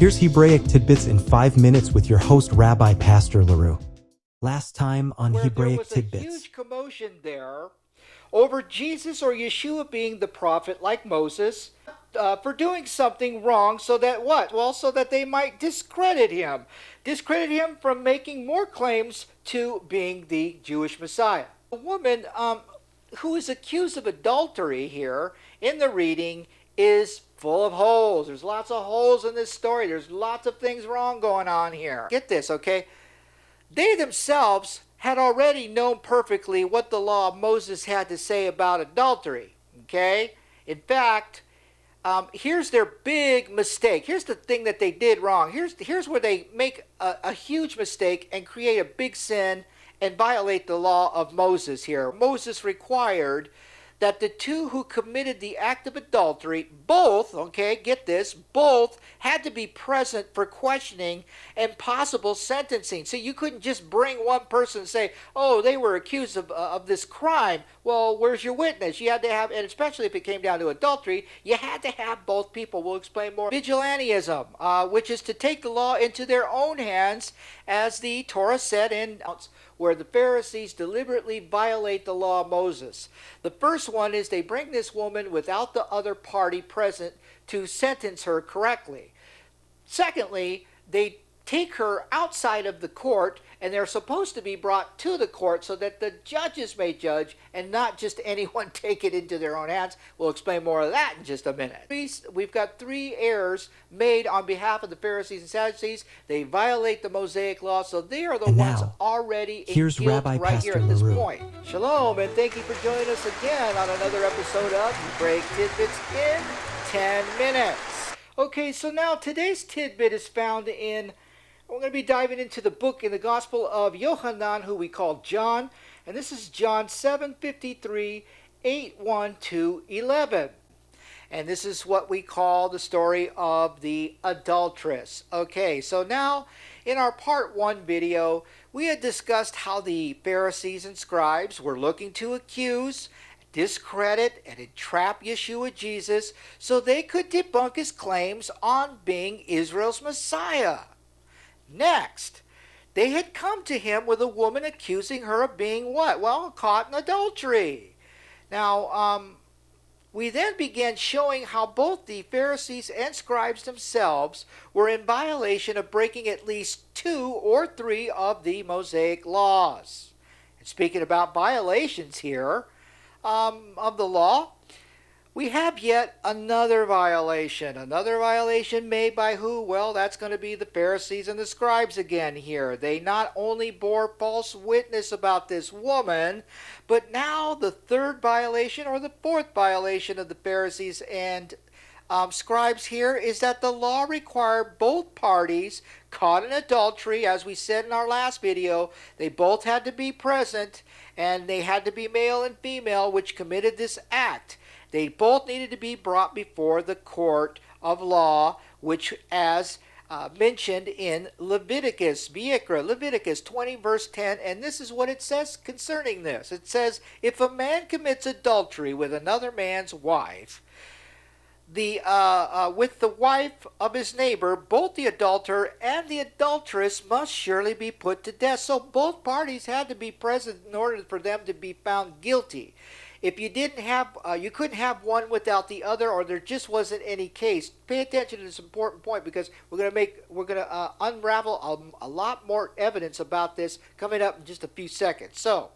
Here's Hebraic Tidbits in 5 minutes with your host, Rabbi Pastor LaRue. Last time on Hebraic Tidbits. There was a huge commotion there over Jesus or Yeshua being the prophet like Moses for doing something wrong so that what? Well, so that they might discredit him. Discredit him from making more claims to being the Jewish Messiah. A woman who is accused of adultery here in the reading is full of holes. There's lots of holes in this story. There's lots of things wrong going on here. Get this, okay? They themselves had already known perfectly what the law of Moses had to say about adultery, okay? In fact, here's their big mistake. Here's the thing that they did wrong. Here's where they make a huge mistake and create a big sin and violate the law of Moses here. Moses required that the two who committed the act of adultery, both, okay, get this, both had to be present for questioning and possible sentencing. So you couldn't just bring one person and say, oh, they were accused of this crime. Well, where's your witness? You had to have, and especially if it came down to adultery, you had to have both people. We'll explain more. Vigilantism, which is to take the law into their own hands, as the Torah said in where the Pharisees deliberately violate the law of Moses. The first one is they bring this woman without the other party present to sentence her correctly. Secondly, they take her outside of the court, and they're supposed to be brought to the court so that the judges may judge and not just anyone take it into their own hands. We'll explain more of that in just a minute. We've got 3 errors made on behalf of the Pharisees and Sadducees. They violate the Mosaic law, so they are the ones already in guilt Rabbi right Pastor here at this LaRue. point. Shalom, and thank you for joining us again on another episode of Hebraic Tidbits in 10 minutes. Okay, so now today's tidbit is found in, we're going to be diving into the book in the Gospel of Yohanan, who we call John, and this is John 7:53, 8:1-11. And this is what we call the story of the adulteress. Okay, so now in our part 1 video, we had discussed how the Pharisees and scribes were looking to accuse, discredit, and entrap Yeshua Jesus so they could debunk his claims on being Israel's Messiah. Next, they had come to him with a woman accusing her of being what? Well, caught in adultery. Now, we then began showing how both the Pharisees and scribes themselves were in violation of breaking at least 2 or 3 of the Mosaic laws. And speaking about violations here of the law, we have yet another violation. Another violation made by who? Well, that's going to be the Pharisees and the scribes again here. They not only bore false witness about this woman, but now the 3rd violation or the 4th violation of the Pharisees and scribes here is that the law required both parties caught in adultery, as we said in our last video, they both had to be present, and they had to be male and female which committed this act. They both needed to be brought before the court of law, which as mentioned in Leviticus 20 verse 10, and this is what it says concerning this. It says, if a man commits adultery with another man's wife, with the wife of his neighbor, both the adulterer and the adulteress must surely be put to death. So both parties had to be present in order for them to be found guilty. If you didn't have, you couldn't have one without the other, or there just wasn't any case. Pay attention to this important point, because we're going to unravel a lot more evidence about this coming up in just a few seconds. So,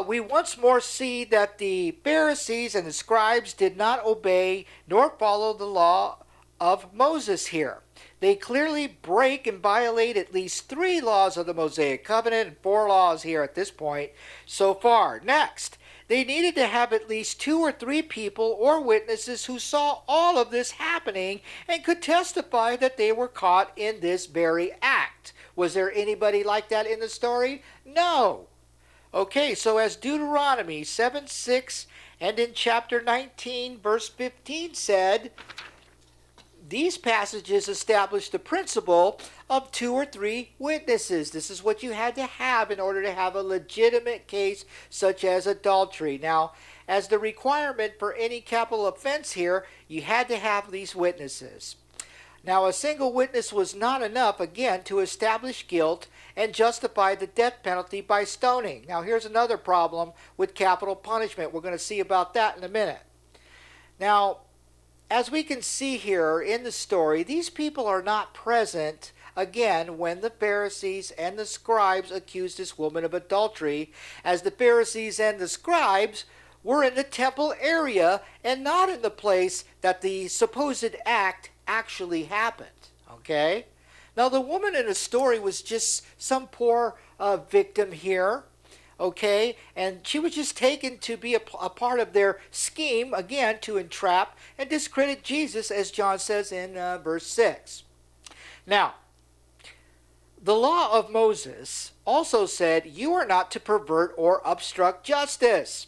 we once more see that the Pharisees and the scribes did not obey nor follow the law of Moses here. They clearly break and violate at least 3 laws of the Mosaic covenant and 4 laws here at this point so far. Next, they needed to have at least 2 or 3 people or witnesses who saw all of this happening and could testify that they were caught in this very act. Was there anybody like that in the story? No. Okay, so as Deuteronomy 7:6 and in chapter 19 verse 15 said, these passages establish the principle of 2 or 3 witnesses. This is what you had to have in order to have a legitimate case such as adultery. Now, as the requirement for any capital offense here, you had to have these witnesses. Now, a single witness was not enough, again, to establish guilt and justify the death penalty by stoning. Now, here's another problem with capital punishment. We're going to see about that in a minute. Now, as we can see here in the story, these people are not present, again, when the Pharisees and the scribes accused this woman of adultery, as the Pharisees and the scribes were in the temple area and not in the place that the supposed act actually happened. Okay? Now, the woman in the story was just some poor victim here. Okay? And she was just taken to be a part of their scheme, again, to entrap and discredit Jesus, as John says in verse 6. Now, the law of Moses also said, "You are not to pervert or obstruct justice."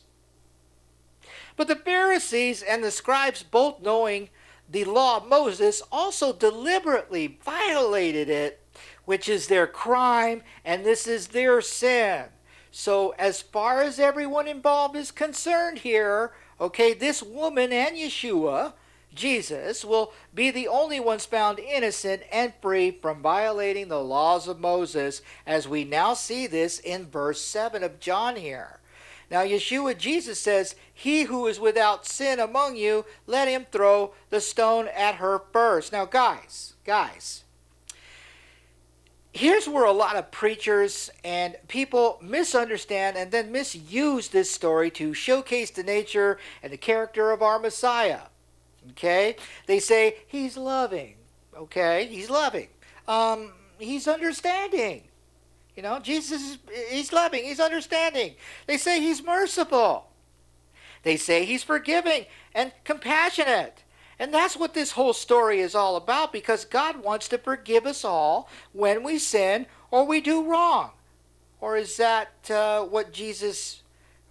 But the Pharisees and the scribes, both knowing the law of Moses, also deliberately violated it, which is their crime, and this is their sin. So as far as everyone involved is concerned here, okay, this woman and Yeshua, Jesus, will be the only ones found innocent and free from violating the laws of Moses, as we now see this in verse 7 of John here. Now, Yeshua, Jesus says, "He who is without sin among you, let him throw the stone at her first." Now, guys, here's where a lot of preachers and people misunderstand and then misuse this story to showcase the nature and the character of our Messiah. Okay? They say, he's loving. Okay? He's loving. He's understanding. You know, Jesus, he's loving, he's understanding. They say he's merciful. They say he's forgiving and compassionate. And that's what this whole story is all about, because God wants to forgive us all when we sin or we do wrong. Or is that what Jesus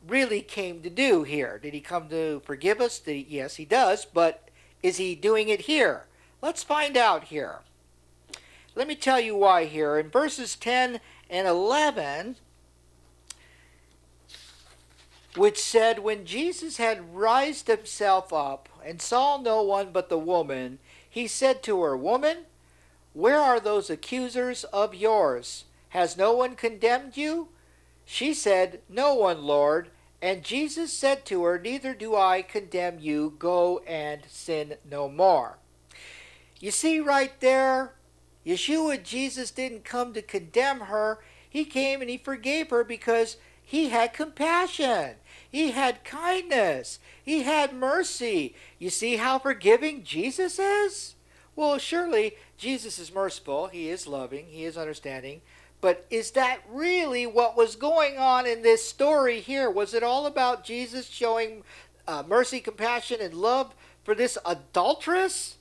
really came to do here? Did he come to forgive us? Yes, he does, but is he doing it here? Let's find out here. Let me tell you why here. In verses 10 and 11, which said, "When Jesus had raised himself up and saw no one but the woman, he said to her, 'Woman, where are those accusers of yours? Has no one condemned you?' She said, 'No one, Lord.' And Jesus said to her, 'Neither do I condemn you. Go and sin no more.'" You see right there, Yeshua, Jesus, didn't come to condemn her. He came and he forgave her because he had compassion. He had kindness. He had mercy. You see how forgiving Jesus is? Well, surely Jesus is merciful. He is loving. He is understanding. But is that really what was going on in this story here? Was it all about Jesus showing mercy, compassion, and love for this adulteress?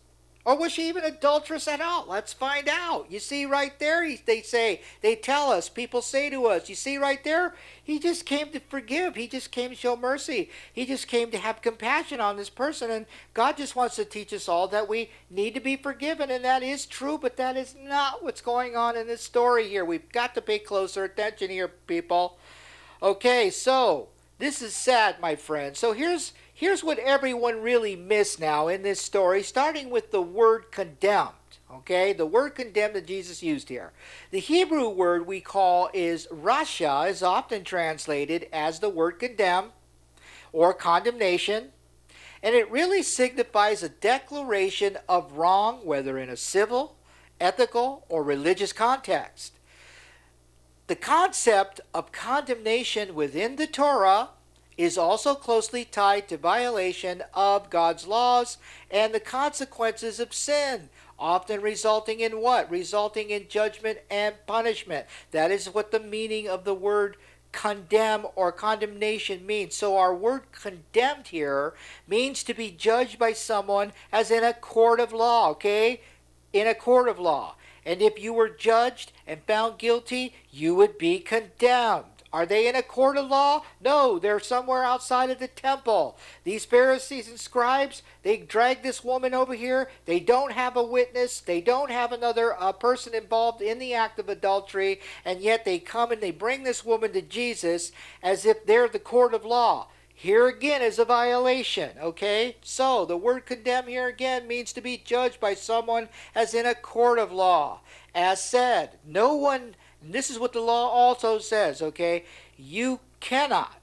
Or was she even adulterous at all? Let's find out. You see right there, they tell us, people say to us, you see right there, he just came to forgive. He just came to show mercy. He just came to have compassion on this person. And God just wants to teach us all that we need to be forgiven. And that is true, but that is not what's going on in this story here. We've got to pay closer attention here, people. Okay, so this is sad, my friend. So here's what everyone really missed now in this story, starting with the word condemned. Okay, the word condemned that Jesus used here. The Hebrew word we call is rasha, is often translated as the word condemn or condemnation. And it really signifies a declaration of wrong, whether in a civil, ethical, or religious context. The concept of condemnation within the Torah is also closely tied to violation of God's laws and the consequences of sin, often resulting in what? Resulting in judgment and punishment. That is what the meaning of the word condemn or condemnation means. So our word condemned here means to be judged by someone as in a court of law, okay? In a court of law. And if you were judged and found guilty, you would be condemned. Are they in a court of law? No, they're somewhere outside of the temple. These Pharisees and scribes, they drag this woman over here. They don't have a witness. They don't have another person involved in the act of adultery. And yet they come and they bring this woman to Jesus as if they're the court of law. Here again is a violation, okay? So the word condemn here again means to be judged by someone as in a court of law. As said, no one, and this is what the law also says, okay? You cannot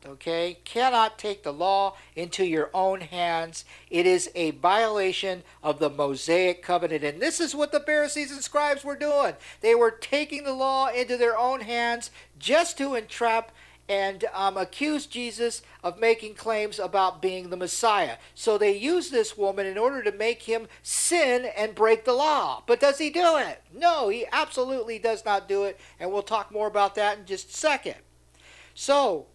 take the law into your own hands. It is a violation of the Mosaic covenant. And this is what the Pharisees and scribes were doing. They were taking the law into their own hands just to entrap and accuse Jesus of making claims about being the Messiah. So they use this woman in order to make him sin and break the law. But does he do it? No, he absolutely does not do it. And we'll talk more about that in just a second. So,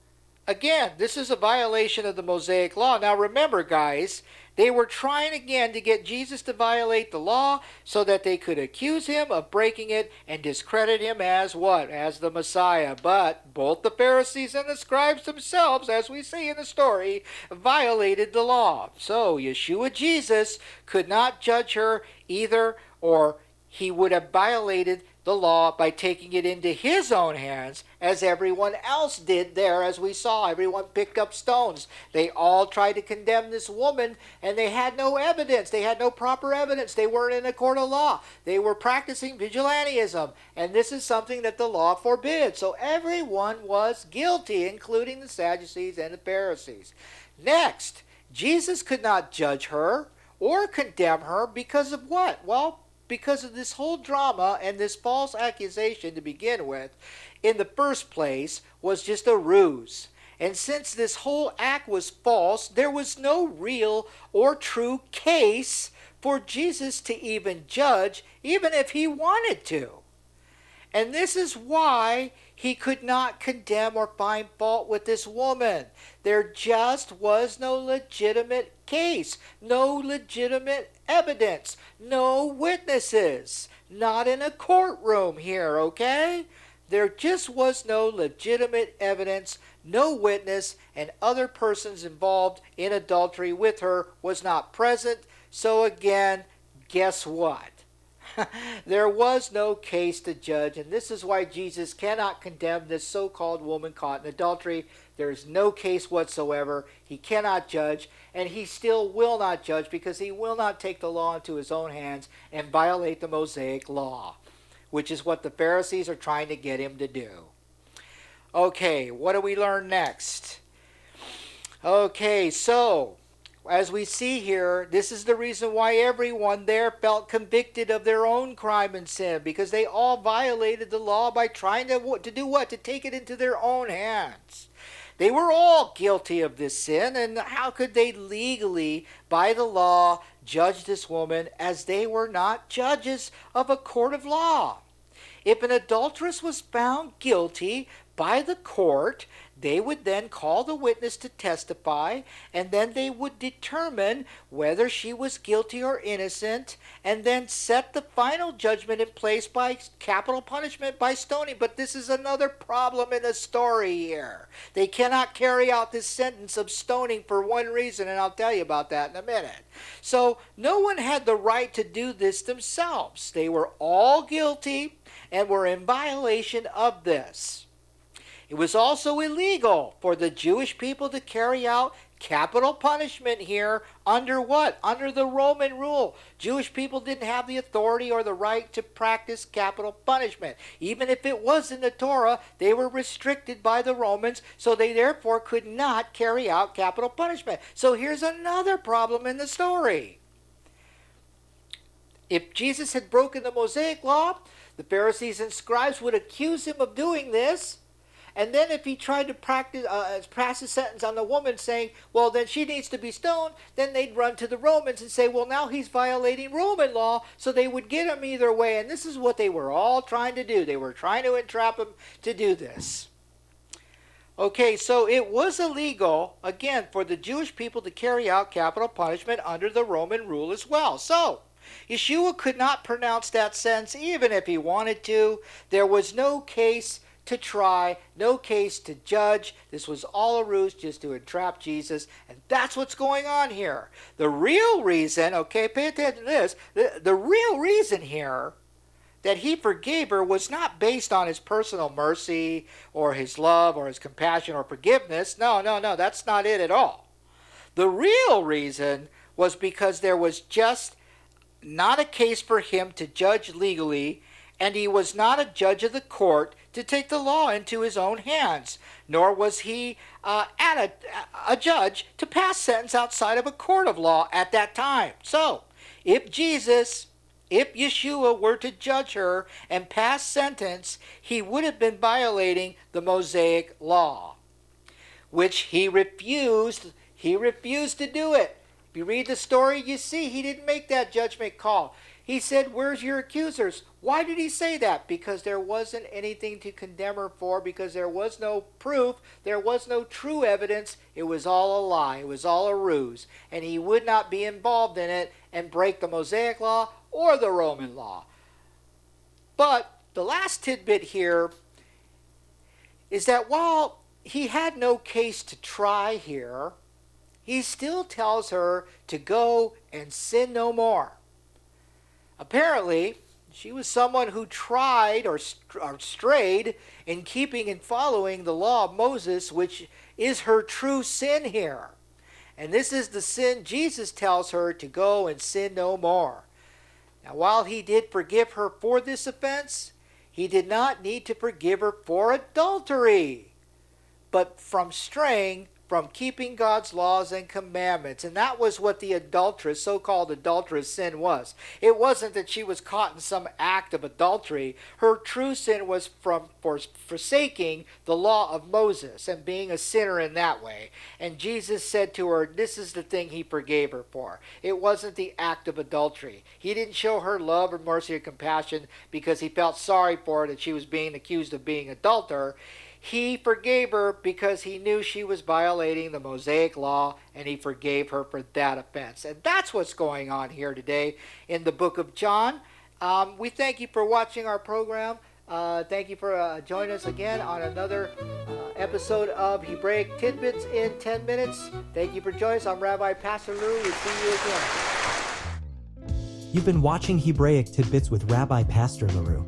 again, this is a violation of the Mosaic law. Now remember, guys, they were trying again to get Jesus to violate the law so that they could accuse him of breaking it and discredit him as what? As the Messiah. But both the Pharisees and the scribes themselves, as we see in the story, violated the law. So Yeshua Jesus could not judge her either, or he would have violated the law by taking it into his own hands, as everyone else did there, as we saw. Everyone picked up stones. They all tried to condemn this woman, and they had no evidence. They had no proper evidence. They weren't in a court of law. They were practicing vigilantism, and this is something that the law forbids. So everyone was guilty, including the Sadducees and the Pharisees. Next, Jesus could not judge her or condemn her because of what? Well, because of this whole drama and this false accusation to begin with, in the first place, was just a ruse. And since this whole act was false, there was no real or true case for Jesus to even judge, even if he wanted to. And this is why he could not condemn or find fault with this woman. There just was no legitimate case, no legitimate evidence, no witnesses. Not in a courtroom here, okay? There just was no legitimate evidence, no witness, and other persons involved in adultery with her was not present. So again, guess what? There was no case to judge, and this is why Jesus cannot condemn this so-called woman caught in adultery. There is no case whatsoever. He cannot judge, and he still will not judge because he will not take the law into his own hands and violate the Mosaic law, which is what the Pharisees are trying to get him to do. Okay, what do we learn next? Okay, so as we see here, this is the reason why everyone there felt convicted of their own crime and sin, because they all violated the law by trying to do what? To take it into their own hands. They were all guilty of this sin, and how could they legally, by the law, judge this woman, as they were not judges of a court of law? If an adulteress was found guilty by the court, they would then call the witness to testify, and then they would determine whether she was guilty or innocent, and then set the final judgment in place by capital punishment by stoning. But this is another problem in the story here. They cannot carry out this sentence of stoning for one reason, and I'll tell you about that in a minute. So no one had the right to do this themselves. They were all guilty and were in violation of this. It was also illegal for the Jewish people to carry out capital punishment here under what? Under the Roman rule. Jewish people didn't have the authority or the right to practice capital punishment. Even if it was in the Torah, they were restricted by the Romans, so they therefore could not carry out capital punishment. So here's another problem in the story. If Jesus had broken the Mosaic law, the Pharisees and scribes would accuse him of doing this. And then if he tried to pass a sentence on the woman saying, well, then she needs to be stoned, then they'd run to the Romans and say, well, now he's violating Roman law, so they would get him either way. And this is what they were all trying to do. They were trying to entrap him to do this. Okay, so it was illegal, again, for the Jewish people to carry out capital punishment under the Roman rule as well. So Yeshua could not pronounce that sentence even if he wanted to. There was no case to try, no case to judge. This was all a ruse just to entrap Jesus, and that's what's going on here. The real reason, okay, pay attention to this, the real reason here that he forgave her was not based on his personal mercy or his love or his compassion or forgiveness. No, that's not it at all. The real reason was because there was just not a case for him to judge legally, and he was not a judge of the court to take the law into his own hands, nor was he a judge to pass sentence outside of a court of law at that time. So, if Yeshua were to judge her and pass sentence, he would have been violating the Mosaic law, which he refused. He refused to do it. If you read the story, you see he didn't make that judgment call. He said, "Where's your accusers?" Why did he say that? Because there wasn't anything to condemn her for, because there was no proof, there was no true evidence. It was all a lie. It was all a ruse. And he would not be involved in it and break the Mosaic law or the Roman law. But the last tidbit here is that while he had no case to try here, he still tells her to go and sin no more. Apparently, she was someone who tried or strayed in keeping and following the law of Moses, which is her true sin here. And this is the sin Jesus tells her to go and sin no more. Now, while he did forgive her for this offense, he did not need to forgive her for adultery, but from straying from keeping God's laws and commandments. And that was what the adulteress, so-called adulteress sin was. It wasn't that she was caught in some act of adultery. Her true sin was for forsaking the law of Moses and being a sinner in that way. And Jesus said to her, this is the thing he forgave her for. It wasn't the act of adultery. He didn't show her love or mercy or compassion because he felt sorry for her that she was being accused of being an adulterer. He forgave her because he knew she was violating the Mosaic law, and he forgave her for that offense. And that's what's going on here today in the book of John. We thank you for watching our program. Thank you for joining us again on another episode of Hebraic Tidbits in 10 minutes. Thank you for joining us. I'm Rabbi Pastor Lou. We'll see you again. You've been watching Hebraic Tidbits with Rabbi Pastor LaRue.